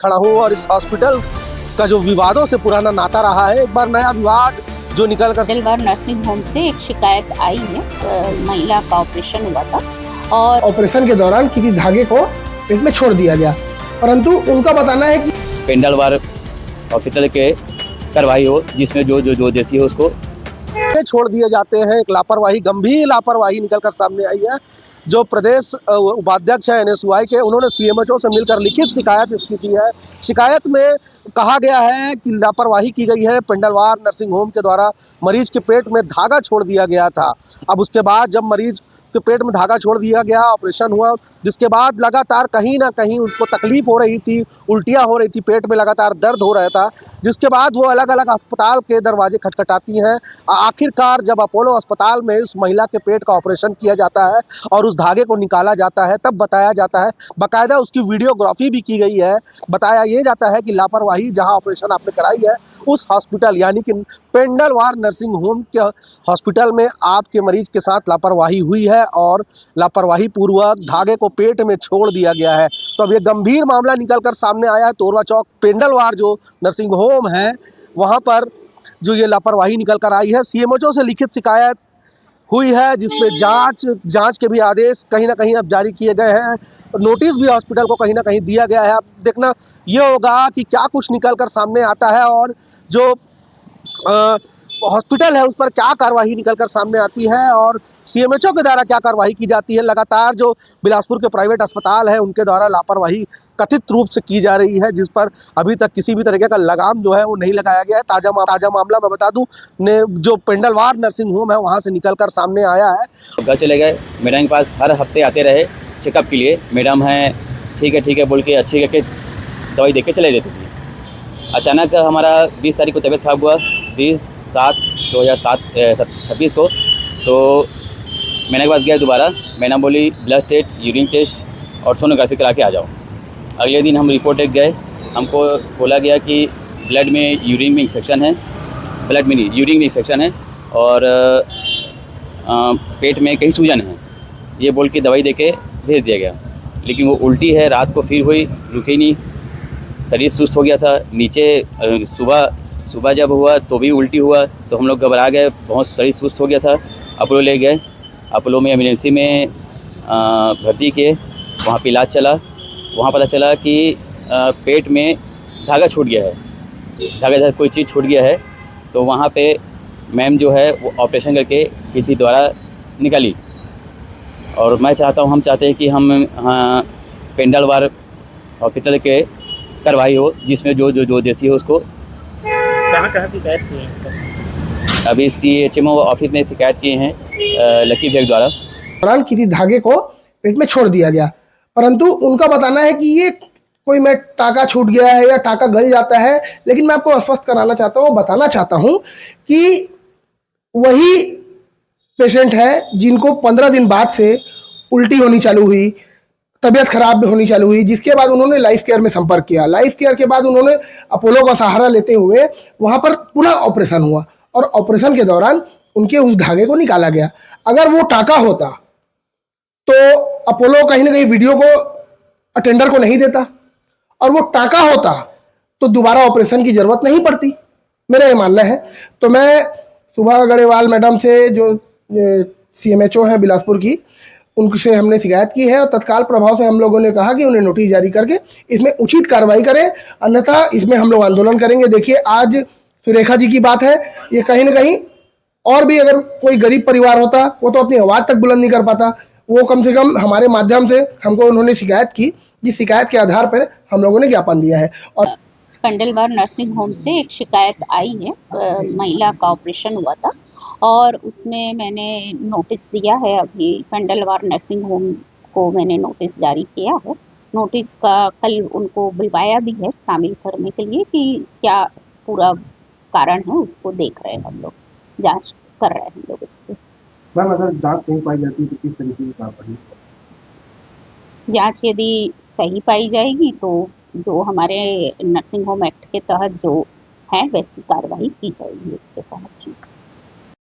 खड़ा हूँ और इस हॉस्पिटल का जो विवादों से पुराना नाता रहा है, एक बार नया विवाद जो निकल कर पेंडलवार नर्सिंग होम से एक शिकायत आई है। महिला का ऑपरेशन हुआ था और ऑपरेशन के दौरान किसी धागे को पेट में छोड़ दिया गया, परंतु उनका बताना है कि पेंडलवार हॉस्पिटल के कार्रवाई हो जिसमें जो देसी हो उसको छोड़ दिए जाते हैं। एक लापरवाही, गंभीर लापरवाही निकलकर सामने आई है। जो प्रदेश उपाध्यक्ष है एनएसयूआई के, उन्होंने सीएमएचओ से मिलकर लिखित शिकायत इसकी की है। शिकायत में कहा गया है कि लापरवाही की गई है। पेंडलवार नर्सिंग होम के द्वारा मरीज के पेट में धागा छोड़ दिया गया था। अब उसके बाद जब मरीज के पेट में धागा छोड़ दिया गया, ऑपरेशन हुआ, जिसके बाद लगातार कहीं ना कहीं उनको तकलीफ हो रही थी, उल्टियाँ हो रही थी, पेट में लगातार दर्द हो रहा था, जिसके बाद वो अलग अलग अस्पताल के दरवाजे खटखटाती हैं। आखिरकार जब अपोलो अस्पताल में उस महिला के पेट का ऑपरेशन किया जाता है और उस धागे को निकाला जाता है, तब बताया जाता है, बाकायदा उसकी वीडियोग्राफी भी की गई है। बताया ये जाता है कि लापरवाही जहां ऑपरेशन आपने कराई है उस हॉस्पिटल यानी कि पेंडलवार नर्सिंग होम के हॉस्पिटल में आपके मरीज के साथ लापरवाही हुई है और लापरवाही पूर्वक धागे को पेट में छोड़ दिया गया है। तो अब ये गंभीर मामला निकलकर सामने आया है। तोरवा चौक पेंडलवार जो नर्सिंग होम है, वहां पर जो ये लापरवाही निकल कर आई है, सीएमएचओ से लिखित शिकायत हुई है, जिसमें जांच के भी आदेश कहीं ना कहीं अब जारी किए गए हैं। नोटिस भी हॉस्पिटल को कहीं ना कहीं दिया गया है। अब देखना ये होगा कि क्या कुछ निकल कर सामने आता है और जो हॉस्पिटल है उस पर क्या कार्रवाई निकल कर सामने आती है और सीएमएचओ के द्वारा क्या कार्रवाई की जाती है। लगातार जो बिलासपुर के प्राइवेट अस्पताल है उनके द्वारा लापरवाही कथित रूप से की जा रही है, जिस पर अभी तक किसी भी तरीके का लगाम जो है वो नहीं लगाया गया है। ताजा मामला मैं बता दूं, ने जो पेंडलवार नर्सिंग होम है वहां से निकलकर सामने आया है। घर चले गए। मैडम के पास हर हफ्ते आते रहे चेकअप के लिए। मैडम है ठीक है बोल के अच्छी करके दवाई दे के चले देती थी। अचानक हमारा 20 तारीख को तबीयत खराब हुआ, 20/7/2026 को। तो मैंने के पास गया दोबारा। मैडम बोली ब्लड टेस्ट, यूरिन टेस्ट और सोनोग्राफी करा के आ जाओ। अगले दिन हम रिपोर्ट एक गए, हमको बोला गया कि ब्लड में यूरिन में इंफेक्शन है, ब्लड में नहीं यूरिन में इंफेक्शन है और पेट में कहीं सूजन है, ये बोल के दवाई देके भेज दिया गया। लेकिन वो उल्टी है, रात को फिर हुई, रुकी नहीं, शरीर सुस्त हो गया था। नीचे सुबह जब हुआ तो भी उल्टी हुआ, तो हम लोग घबरा गए, बहुत शरीर सुस्त हो गया था। अपोलो ले गए। अपोलो में एमरजेंसी में भर्ती किए, वहाँ पे इलाज चला। वहाँ पता चला कि पेट में धागा छूट गया है, धागा कोई चीज़ छूट गया है। तो वहाँ पे मैम जो है वो ऑपरेशन करके किसी द्वारा निकाली। और मैं चाहता हूँ, हम चाहते हैं कि हम पेंडलवार हॉस्पिटल के कार्रवाई हो जिसमें जो देसी हो उसको। कहाँ शिकायत की है? अभी CHMO ऑफिस में शिकायत किए हैं लकी बेग द्वारा। दौरान किसी धागे को पेट में छोड़ दिया गया, परंतु उनका बताना है कि ये कोई मैं टाका छूट गया है या टाका गल जाता है। लेकिन मैं आपको आश्वस्त कराना चाहता हूँ, बताना चाहता हूँ कि वही पेशेंट है जिनको 15 दिन बाद से उल्टी होनी चालू हुई, तबीयत खराब होनी चालू हुई, जिसके बाद उन्होंने लाइफ केयर में संपर्क किया। लाइफ केयर के बाद उन्होंने अपोलो का सहारा लेते हुए वहाँ पर पुनः ऑपरेशन हुआ और ऑपरेशन के दौरान उनके उस धागे को निकाला गया। अगर वो टाका होता तो अपोलो कहीं ना कहीं वीडियो को अटेंडर को नहीं देता, और वो टाका होता तो दोबारा ऑपरेशन की जरूरत नहीं पड़ती, मेरा ये मानना है। तो मैं सुभा गढ़ेवाल मैडम से, जो CMHO हैं बिलासपुर की, उनसे हमने शिकायत की है और तत्काल प्रभाव से हम लोगों ने कहा कि उन्हें नोटिस जारी करके इसमें उचित कार्रवाई करें, अन्यथा इसमें हम लोग आंदोलन करेंगे। देखिए, आज सुरेखा जी की बात है, ये कहीं ना कहीं और भी अगर कोई गरीब परिवार होता वो तो अपनी आवाज़ तक बुलंद नहीं कर पाता। वो कम से कम हमारे माध्यम से हमको उन्होंने शिकायत की, जिस शिकायत के आधार पर हम लोगों ने ज्ञापन दिया है। और पेंडलवार नर्सिंग होम से एक शिकायत आई है। महिला का ऑपरेशन हुआ था और उसमें मैंने नोटिस दिया है। अभी पेंडलवार नर्सिंग होम को मैंने नोटिस जारी किया है। नोटिस का कल उनको बुलवाया भी है शामिल करने के लिए कि क्या पूरा कारण है, उसको देख रहे हैं हम लोग, जांच कर रहे हैं हम लोग इस पर। मैम, अगर जांच सही पाई जाती है तो किस तरीके की कार्रवाई? जांच यदि सही पाई जाएगी तो जो हमारे नर्सिंग होम एक्ट के तहत जो है वैसी कार्रवाई की जाएगी उसके तहत।